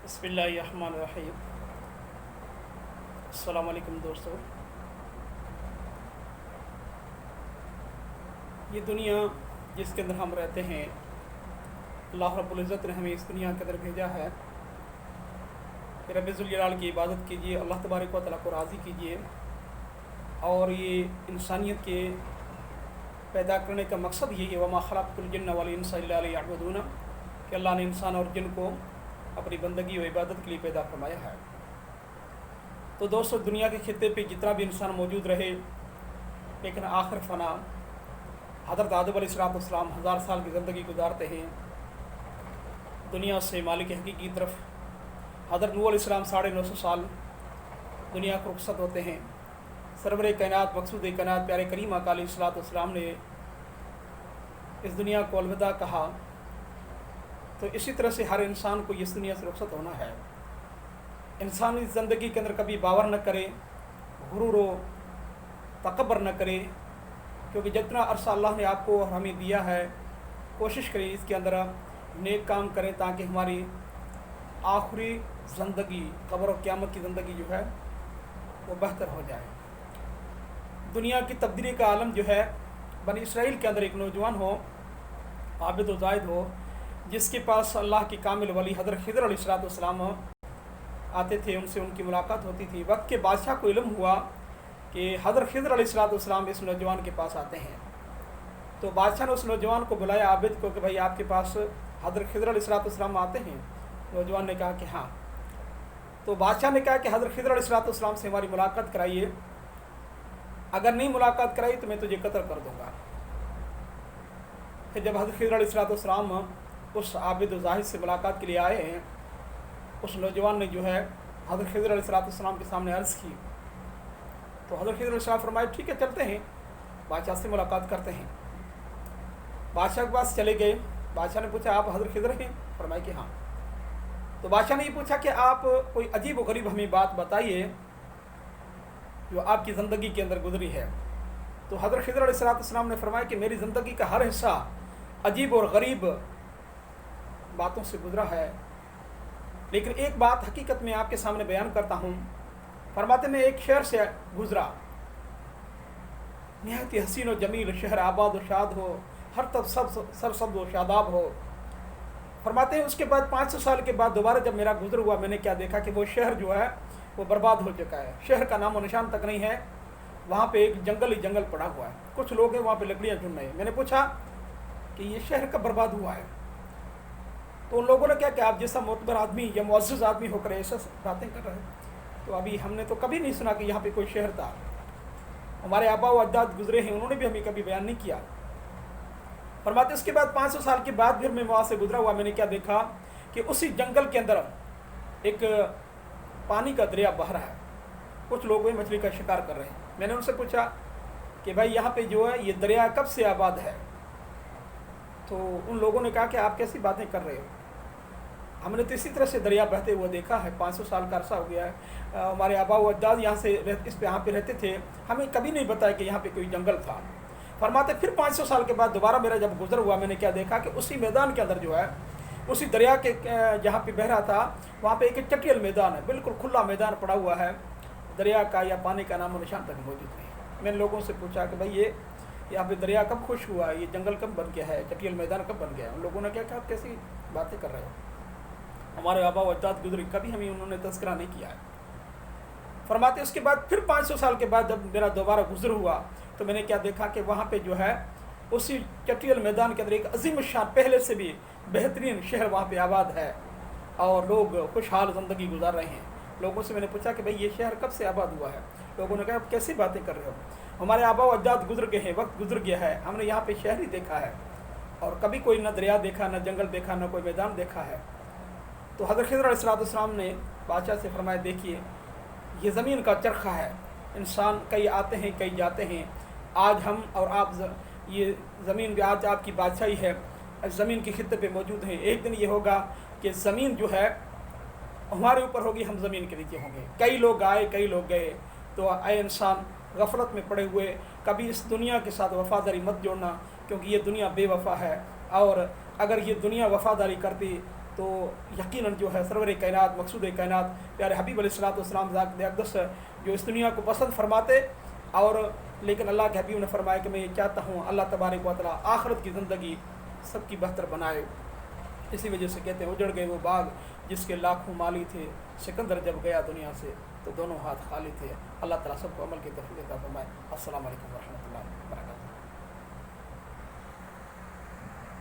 بسم اللہ الرحمن الرحیم۔ السلام علیکم دوستو۔ یہ دنیا جس کے اندر ہم رہتے ہیں، اللہ رب العزت نے ہمیں اس دنیا کے اندر بھیجا ہے کہ رب ذوالجلال کی عبادت کیجیے، اللہ تبارک و تعالیٰ کو راضی کیجیے، اور یہ انسانیت کے پیدا کرنے کا مقصد یہ ہے وما خلقت الجن والانس الا لیعبدون، کہ اللہ نے انسان اور جن کو اپنی بندگی و عبادت کے لیے پیدا فرمایا ہے۔ تو دوستو، دنیا کے خطے پہ جتنا بھی انسان موجود رہے، لیکن آخر فنا حضرت آدم علیہ السلام 1000 سال کی زندگی گزارتے ہیں دنیا سے مالک حقیقی کی طرف۔ حضرت نوح علیہ السلام 950 سال دنیا کو رخصت ہوتے ہیں۔ سرور کائنات مقصود کائنات پیارے کریم آقا علیہ السلام نے اس دنیا کو الوداع کہا، تو اسی طرح سے ہر انسان کو اس دنیا سے رخصت ہونا ہے۔ انسان اس زندگی کے اندر کبھی باور نہ کرے، غرور و تکبر نہ کرے، کیونکہ جتنا عرصہ اللہ نے آپ کو اور ہمیں دیا ہے، کوشش کریں اس کے اندر نیک کام کریں تاکہ ہماری آخری زندگی، قبر و قیامت کی زندگی جو ہے وہ بہتر ہو جائے۔ دنیا کی تبدیلی کا عالم جو ہے، بنی اسرائیل کے اندر ایک نوجوان ہو، عابد و زاہد ہو، جس کے پاس اللہ کی کامل ولی حضرت خضر علیہ السلام آتے تھے، ان سے ان کی ملاقات ہوتی تھی۔ وقت کے بادشاہ کو علم ہوا کہ حضرت خضر علیہ السلام اس نوجوان کے پاس آتے ہیں، تو بادشاہ نے اس نوجوان کو بلایا، عابد کو، کہ بھائی آپ کے پاس حضرت خضر علیہ السلام آتے ہیں؟ نوجوان نے کہا کہ ہاں۔ تو بادشاہ نے کہا کہ حضرت خضر علیہ السلام سے ہماری ملاقات کرائیے، اگر نہیں ملاقات کرائی تو میں تجھے قتل کر دوں گا۔ پھر جب حضرت خضر علیہ السلام اس عابد و زاہد سے ملاقات کے لیے آئے ہیں، اس نوجوان نے جو ہے حضرت خضر علیہ السلام کے سامنے عرض کی، تو حضرت خضر علیہ السلام فرمائے ٹھیک ہے، چلتے ہیں، بادشاہ سے ملاقات کرتے ہیں۔ بادشاہ کے پاس چلے گئے۔ بادشاہ نے پوچھا آپ حضرت خضر ہیں؟ فرمائے کہ ہاں۔ تو بادشاہ نے یہ پوچھا کہ آپ کوئی عجیب و غریب ہمیں بات بتائیے جو آپ کی زندگی کے اندر گزری ہے۔ تو حضرت خضر علیہ السلام نے فرمایا کہ میری زندگی کا ہر حصہ عجیب اور غریب باتوں سے گزرا ہے، لیکن ایک بات حقیقت میں آپ کے سامنے بیان کرتا ہوں۔ فرماتے میں ایک شہر سے گزرا، نہایت ہی حسین و جمیل شہر، آباد و شاد ہو، ہر طرف سرسبز و شاداب ہو۔ فرماتے ہیں اس کے بعد 500 سال کے بعد دوبارہ جب میرا گزر ہوا، میں نے کیا دیکھا کہ وہ شہر جو ہے وہ برباد ہو چکا ہے، شہر کا نام و نشان تک نہیں ہے، وہاں پہ ایک جنگل ہی جنگل پڑا ہوا ہے، کچھ لوگ ہیں وہاں پہ لکڑیاں چن رہے ہیں۔ میں نے پوچھا کہ یہ شہر کب برباد ہوا ہے؟ تو ان لوگوں نے کیا کہ آپ جیسا معتبر آدمی یا معزز آدمی ہو کر ایسا باتیں کر رہے ہیں، تو ابھی ہم نے تو کبھی نہیں سنا کہ یہاں پہ کوئی شہر تھا، ہمارے آبا و اجداد گزرے ہیں، انہوں نے بھی ہمیں کبھی بیان نہیں کیا۔ فرماتے اس کے بعد 500 سال کے بعد پھر میں وہاں سے گزرا ہوا، میں نے کیا دیکھا کہ اسی جنگل کے اندر ایک پانی کا دریا بہہ رہا ہے، کچھ لوگ مچھلی کا شکار کر رہے ہیں۔ میں نے ان سے پوچھا کہ بھائی یہاں پہ جو ہے یہ دریا کب سے آباد ہے؟ تو ان لوگوں نے کہا کہ آپ کیسی باتیں کر رہے ہو، ہم نے تو اسی طرح سے دریا بہتے ہوا دیکھا ہے، 500 سال کا عرصہ ہو گیا ہے، ہمارے آبا و اجداد یہاں سے یہاں پہ رہتے تھے، ہمیں کبھی نہیں بتایا کہ یہاں پہ کوئی جنگل تھا۔ فرماتے پھر 500 سال کے بعد دوبارہ میرا جب گزر ہوا، میں نے کیا دیکھا کہ اسی میدان کے اندر جو ہے، اسی دریا کے جہاں پہ بہہ رہا تھا وہاں پہ ایک چٹیل میدان ہے، بالکل کھلا میدان پڑا ہوا ہے، دریا کا یا پانی کا نام و نشان تک موجود نہیں۔ میں نے لوگوں سے پوچھا کہ بھائی یہاں پہ دریا کب خشک ہوا ہے، یہ جنگل کب بن گیا ہے، چٹیل میدان کب بن گیا ہے؟ ان لوگوں نے کیا کہا آپ کیسی باتیں کر رہے ہو، ہمارے آبا و اجداد گزرے، کبھی ہمیں انہوں نے تذکرہ نہیں کیا ہے۔ فرماتے اس کے بعد پھر 500 سال کے بعد جب میرا دوبارہ گزر ہوا، تو میں نے کیا دیکھا کہ وہاں پہ جو ہے اسی چٹیل میدان کے اندر ایک عظیم الشان پہلے سے بھی بہترین شہر وہاں پہ آباد ہے، اور لوگ خوشحال زندگی گزار رہے ہیں۔ لوگوں سے میں نے پوچھا کہ بھئی یہ شہر کب سے آباد ہوا ہے؟ لوگوں نے کہا آپ کیسی باتیں کر رہے ہو، ہمارے آبا و اجداد گزر گئے ہیں، وقت گزر گیا ہے، ہم نے یہاں پہ شہر ہی دیکھا ہے، اور کبھی کوئی نہ دریا دیکھا، نہ جنگل دیکھا، نہ کوئی میدان دیکھا ہے۔ تو حضرت خضر علیہ السلام نے بادشاہ سے فرمایا دیکھیے یہ زمین کا چرخہ ہے، انسان کئی آتے ہیں کئی جاتے ہیں، آج ہم اور آپ یہ زمین بھی آج آپ کی بادشاہی ہے، زمین کے خطے پہ موجود ہیں، ایک دن یہ ہوگا کہ زمین جو ہے ہمارے اوپر ہوگی، ہم زمین کے نیچے ہوں گے۔ کئی لوگ آئے کئی لوگ گئے، تو اے انسان غفلت میں پڑے ہوئے کبھی اس دنیا کے ساتھ وفاداری مت جوڑنا، کیونکہ یہ دنیا بے وفا ہے، اور اگر یہ دنیا وفاداری کرتی تو یقیناً جو ہے سرور کائنات مقصود کائنات پیارے حبیب علیہ السلام ذات اقدس جو اس دنیا کو پسند فرماتے، اور لیکن اللہ کے حبیب نے فرمایا کہ میں یہ چاہتا ہوں اللہ تبارک و تعالیٰ آخرت کی زندگی سب کی بہتر بنائے۔ اسی وجہ سے کہتے ہیں اجڑ گئے وہ باغ جس کے لاکھوں مالی تھے، سکندر جب گیا دنیا سے تو دونوں ہاتھ خالی تھے۔ اللہ تعالیٰ سب کو عمل کی توفیق عطا فرمائے۔ السلام علیکم ورحمۃ اللہ وبرکاتہ۔